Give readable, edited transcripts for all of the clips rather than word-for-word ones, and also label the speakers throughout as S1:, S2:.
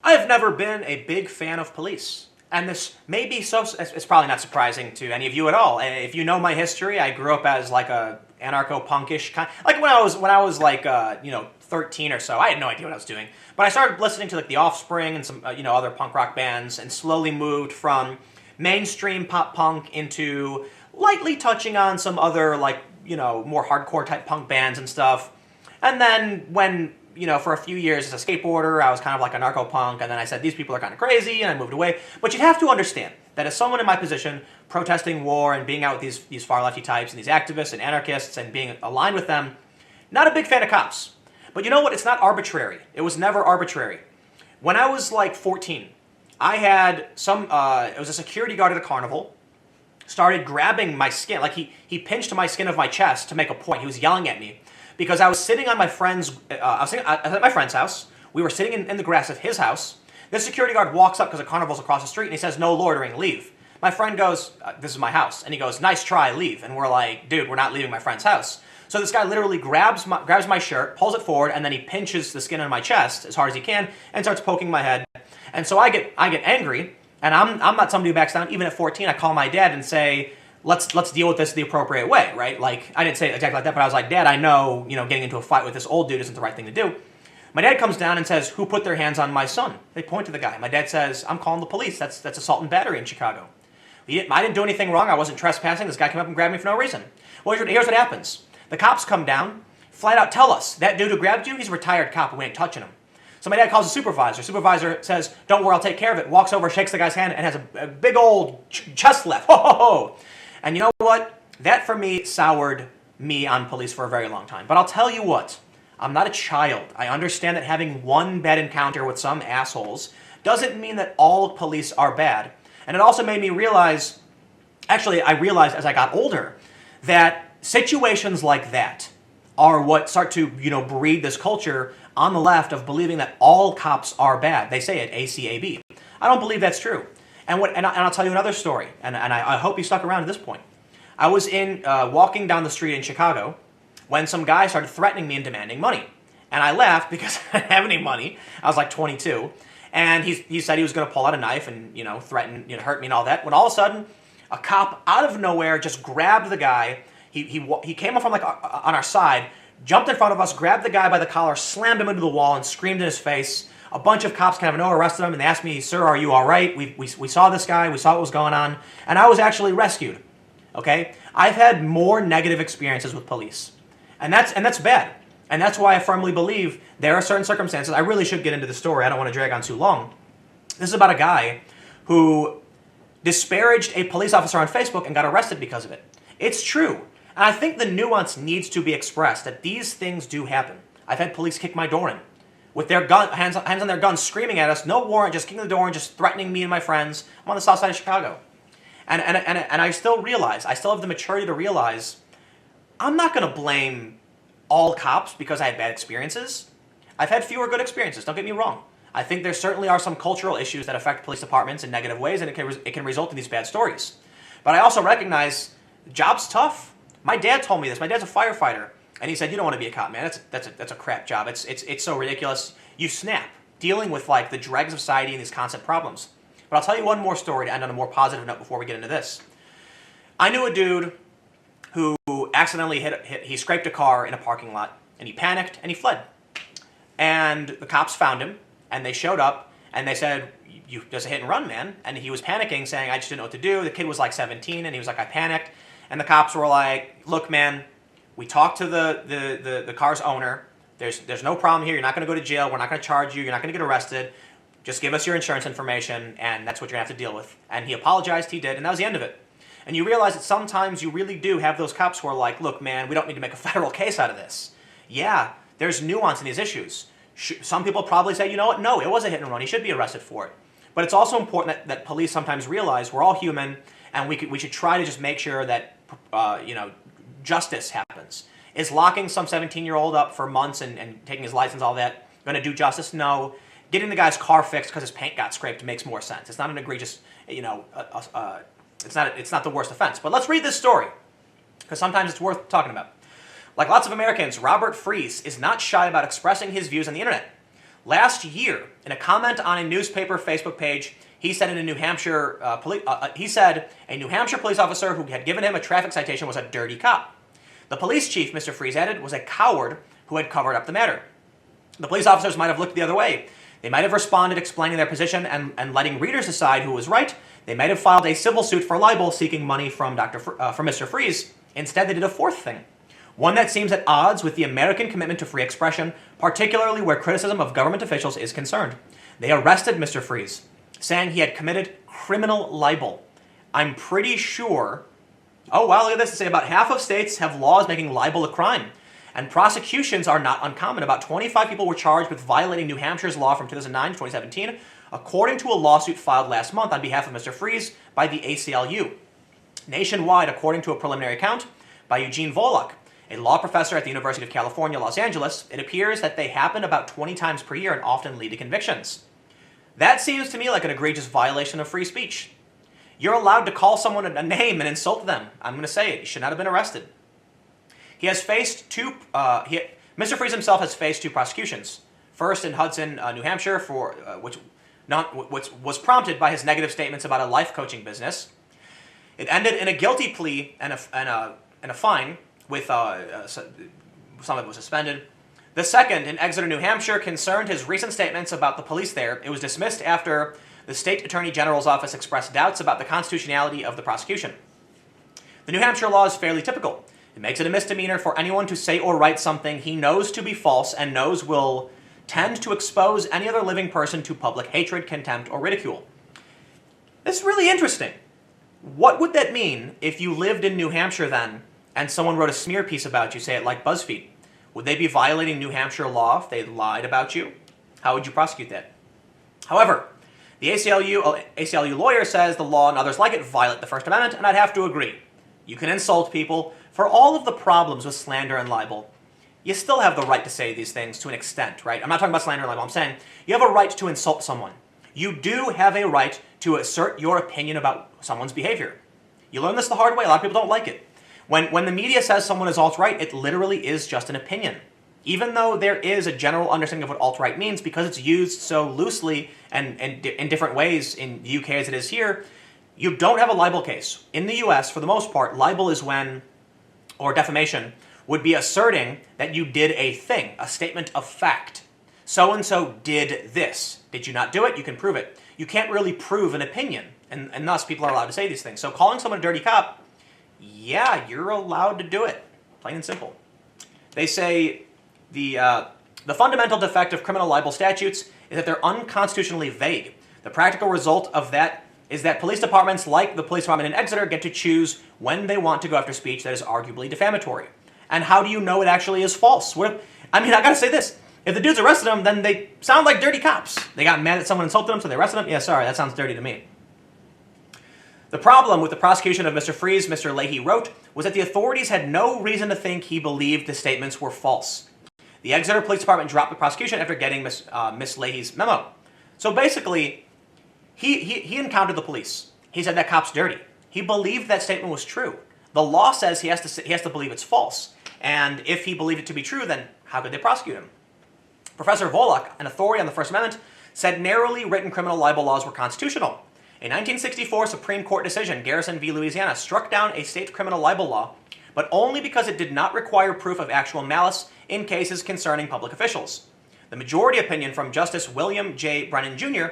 S1: I have never been a big fan of police. And this may be it's probably not surprising to any of you at all. If you know my history, I grew up as like a anarcho-punkish kind, like when I was like, 13 or so, I had no idea what I was doing. But I started listening to like The Offspring and some, other punk rock bands, and slowly moved from mainstream pop punk into lightly touching on some other like, more hardcore type punk bands and stuff. And then when, for a few years as a skateboarder, I was kind of like a narco-punk, and then I said, these people are kind of crazy, and I moved away. But you'd have to understand that as someone in my position, protesting war and being out with these far-lefty types and these activists and anarchists and being aligned with them, not a big fan of cops. But you know what? It's not arbitrary. It was never arbitrary. When I was like 14, I had it was a security guard at a carnival, started grabbing my skin, like he pinched my skin of my chest to make a point. He was yelling at me because I was sitting on my friend's, I was at my friend's house. We were sitting in the grass of his house. This security guard walks up because the carnival's across the street, and he says, "No loitering, leave." My friend goes, "This is my house." And he goes, "Nice try, leave." And we're like, "Dude, we're not leaving my friend's house." So this guy literally grabs my shirt, pulls it forward, and then he pinches the skin on my chest as hard as he can and starts poking my head. And so I get angry, and I'm not somebody who backs down. Even at 14, I call my dad and say, let's deal with this the appropriate way, right? Like, I didn't say it exactly like that, but I was like, "Dad, I know, getting into a fight with this old dude isn't the right thing to do." My dad comes down and says, "Who put their hands on my son?" They point to the guy. My dad says, "I'm calling the police. That's assault and battery in Chicago. I didn't do anything wrong. I wasn't trespassing. This guy came up and grabbed me for no reason." Well, here's what happens. The cops come down, flat out tell us, "That dude who grabbed you, he's a retired cop, and we ain't touching him." So my dad calls the supervisor. Supervisor says, "Don't worry, I'll take care of it." Walks over, shakes the guy's hand, and has a big old chest left. Ho, ho, ho. And you know what? That, for me, soured me on police for a very long time. But I'll tell you what. I'm not a child. I understand that having one bad encounter with some assholes doesn't mean that all police are bad. And it also made me realize, actually, I realized as I got older, that situations like that are what start to, breed this culture on the left of believing that all cops are bad. They say it, ACAB. I don't believe that's true. And I'll tell you another story, and I hope you stuck around to this point. I was walking down the street in Chicago when some guy started threatening me and demanding money. And I laughed because I didn't have any money. I was like 22. And he said he was going to pull out a knife and, threaten, hurt me and all that. When all of a sudden, a cop out of nowhere just grabbed the guy. He came up from on our side, jumped in front of us, grabbed the guy by the collar, slammed him into the wall, and screamed in his face. A bunch of cops kind of arrested him, and they asked me, "Sir, are you all right? We saw this guy. We saw what was going on." And I was actually rescued. Okay? I've had more negative experiences with police. And that's bad. And that's why I firmly believe there are certain circumstances. I really should get into the story. I don't want to drag on too long. This is about a guy who disparaged a police officer on Facebook and got arrested because of it. It's true. And I think the nuance needs to be expressed that these things do happen. I've had police kick my door in with their hands on their guns, screaming at us, no warrant, just kicking the door and just threatening me and my friends. I'm on the south side of Chicago. And I still have the maturity to realize I'm not going to blame all cops because I had bad experiences. I've had fewer good experiences, don't get me wrong. I think there certainly are some cultural issues that affect police departments in negative ways, and it can result in these bad stories. But I also recognize the job's tough. My dad told me this. My dad's a firefighter, and he said, "You don't want to be a cop, man. That's a crap job. It's so ridiculous. You snap dealing with like the dregs of society and these constant problems." But I'll tell you one more story to end on a more positive note before we get into this. I knew a dude who accidentally he scraped a car in a parking lot, and he panicked and he fled. And the cops found him, and they showed up, and they said, "You just a hit and run, man." And he was panicking, saying, "I just didn't know what to do." The kid was like 17, and he was like, "I panicked." And the cops were like, "Look, man, we talked to the car's owner. There's no problem here. You're not going to go to jail. We're not going to charge you. You're not going to get arrested. Just give us your insurance information, and that's what you're going to have to deal with." And he apologized. He did, and that was the end of it. And you realize that sometimes you really do have those cops who are like, "Look, man, we don't need to make a federal case out of this." Yeah, there's nuance in these issues. Some people probably say, "You know what? No, it was a hit and run. He should be arrested for it." But it's also important that police sometimes realize we're all human, and we should try to just make sure that justice happens. Is locking some 17-year-old up for months and taking his license, all that, going to do justice? No. Getting the guy's car fixed because his paint got scraped makes more sense. It's not an egregious, it's not the worst offense. But let's read this story, because sometimes it's worth talking about. Like lots of Americans, Robert Fries is not shy about expressing his views on the internet. Last year, in a comment on a newspaper Facebook page, he said a New Hampshire police officer who had given him a traffic citation was a dirty cop. The police chief, Mr. Freeze added, was a coward who had covered up the matter. The police officers might have looked the other way. They might have responded explaining their position and letting readers decide who was right. They might have filed a civil suit for libel seeking money from Mr. Freeze. Instead, they did a fourth thing, one that seems at odds with the American commitment to free expression, particularly where criticism of government officials is concerned. They arrested Mr. Freeze, saying he had committed criminal libel. I'm pretty sure, oh wow, look at this, they say about half of states have laws making libel a crime. And prosecutions are not uncommon. About 25 people were charged with violating New Hampshire's law from 2009 to 2017, according to a lawsuit filed last month on behalf of Mr. Freeze by the ACLU. Nationwide, according to a preliminary count by Eugene Volokh, a law professor at the University of California, Los Angeles, it appears that they happen about 20 times per year and often lead to convictions. That seems to me like an egregious violation of free speech. You're allowed to call someone a name and insult them. I'm going to say it. He should not have been arrested. He has faced Mr. Freeze himself has faced two prosecutions. First in Hudson, New Hampshire, for which was prompted by his negative statements about a life coaching business. It ended in a guilty plea and a fine, with some of it was suspended. The second in Exeter, New Hampshire, concerned his recent statements about the police there. It was dismissed after the state attorney general's office expressed doubts about the constitutionality of the prosecution. The New Hampshire law is fairly typical. It makes it a misdemeanor for anyone to say or write something he knows to be false and knows will tend to expose any other living person to public hatred, contempt, or ridicule. This is really interesting. What would that mean if you lived in New Hampshire then and someone wrote a smear piece about you, say it like BuzzFeed? Would they be violating New Hampshire law if they lied about you? How would you prosecute that? However, the ACLU lawyer says the law and others like it violate the First Amendment, and I'd have to agree. You can insult people. For all of the problems with slander and libel, you still have the right to say these things to an extent, right? I'm not talking about slander and libel. I'm saying you have a right to insult someone. You do have a right to assert your opinion about someone's behavior. You learn this the hard way. A lot of people don't like it. When the media says someone is alt-right, it literally is just an opinion. Even though there is a general understanding of what alt-right means, because it's used so loosely and in different ways in the UK as it is here, you don't have a libel case. In the US, for the most part, libel is when, or defamation, would be asserting that you did a thing, a statement of fact. So-and-so did this. Did you not do it? You can prove it. You can't really prove an opinion, and thus people are allowed to say these things. So calling someone a dirty cop, yeah, you're allowed to do it, plain and simple. They say the fundamental defect of criminal libel statutes is that they're unconstitutionally vague. The practical result of that is that police departments, like the police department in Exeter, get to choose when they want to go after speech that is arguably defamatory. And how do you know it actually is false? I gotta say this. If the dudes arrested them, then they sound like dirty cops. They got mad that someone insulted them, so they arrested them? Yeah, sorry, that sounds dirty to me. The problem with the prosecution of Mr. Freeze, Mr. Leahy wrote, was that the authorities had no reason to think he believed the statements were false. The Exeter Police Department dropped the prosecution after getting Miss Leahy's memo. So basically, he encountered the police. He said that cop's dirty. He believed that statement was true. The law says he has to believe it's false. And if he believed it to be true, then how could they prosecute him? Professor Volokh, an authority on the First Amendment, said narrowly written criminal libel laws were constitutional. A 1964 Supreme Court decision, Garrison v. Louisiana, struck down a state criminal libel law, but only because it did not require proof of actual malice in cases concerning public officials. The majority opinion from Justice William J. Brennan Jr.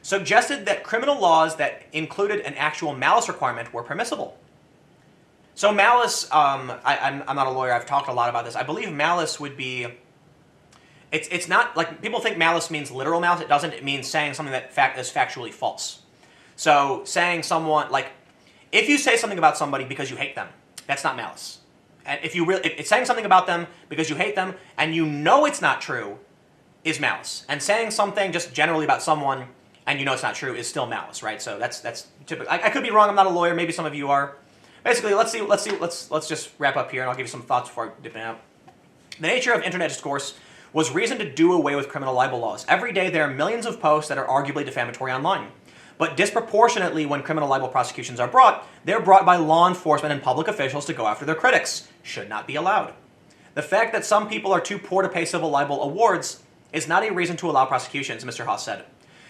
S1: suggested that criminal laws that included an actual malice requirement were permissible. So malice, I'm not a lawyer, I've talked a lot about this. I believe malice would be, it's not, like, people think malice means literal malice. It doesn't. It means saying something that is factually false. So saying someone, like, if you say something about somebody because you hate them, that's not malice. And if it's saying something about them because you hate them and you know it's not true, is malice. And saying something just generally about someone and you know it's not true is still malice, right? So that's typical. I could be wrong. I'm not a lawyer. Maybe some of you are. Basically, let's just wrap up here, and I'll give you some thoughts before I dip out. The nature of internet discourse was reason to do away with criminal libel laws. Every day there are millions of posts that are arguably defamatory online. But disproportionately, when criminal libel prosecutions are brought, they're brought by law enforcement and public officials to go after their critics. Should not be allowed. The fact that some people are too poor to pay civil libel awards is not a reason to allow prosecutions, Mr. Haas said.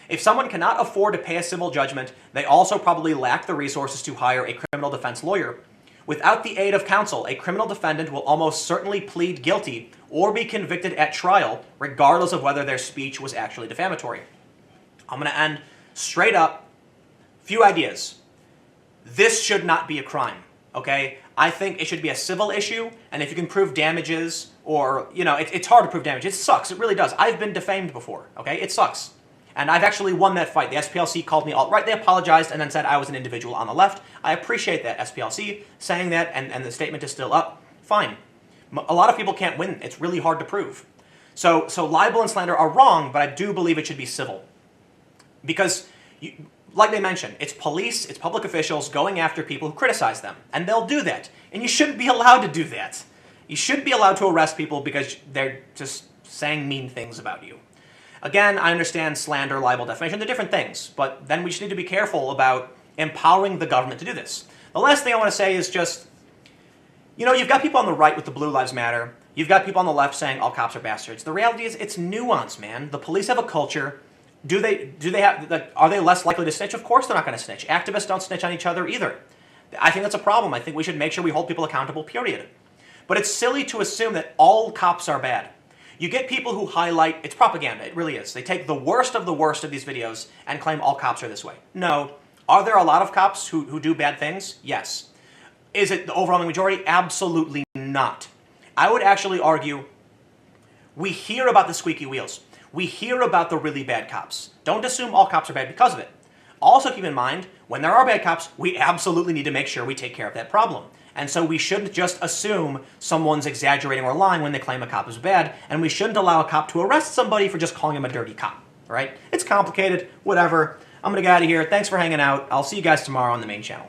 S1: If someone cannot afford to pay a civil judgment, they also probably lack the resources to hire a criminal defense lawyer. Without the aid of counsel, a criminal defendant will almost certainly plead guilty or be convicted at trial, regardless of whether their speech was actually defamatory. I'm going to end straight up. Few ideas. This should not be a crime, okay? I think it should be a civil issue, and if you can prove damages, or, it's hard to prove damage. It sucks. It really does. I've been defamed before, okay? It sucks. And I've actually won that fight. The SPLC called me alt-right. They apologized and then said I was an individual on the left. I appreciate that, SPLC, saying that, and the statement is still up. Fine. A lot of people can't win. It's really hard to prove. So libel and slander are wrong, but I do believe it should be civil. Because, like they mentioned, it's police, it's public officials going after people who criticize them. And they'll do that. And you shouldn't be allowed to do that. You shouldn't be allowed to arrest people because they're just saying mean things about you. Again, I understand slander, libel, defamation, they're different things, but then we just need to be careful about empowering the government to do this. The last thing I want to say is just, you've got people on the right with the Blue Lives Matter, you've got people on the left saying all cops are bastards. The reality is it's nuance, man. The police have a culture. Are they less likely to snitch? Of course they're not going to snitch. Activists don't snitch on each other either. I think that's a problem. I think we should make sure we hold people accountable, period. But it's silly to assume that all cops are bad. You get people who highlight, it's propaganda, it really is. They take the worst of these videos and claim all cops are this way. No. Are there a lot of cops who do bad things? Yes. Is it the overwhelming majority? Absolutely not. I would actually argue we hear about the squeaky wheels. We hear about the really bad cops. Don't assume all cops are bad because of it. Also keep in mind, when there are bad cops, we absolutely need to make sure we take care of that problem. And so we shouldn't just assume someone's exaggerating or lying when they claim a cop is bad, and we shouldn't allow a cop to arrest somebody for just calling him a dirty cop, right? It's complicated, whatever. I'm going to get out of here. Thanks for hanging out. I'll see you guys tomorrow on the main channel.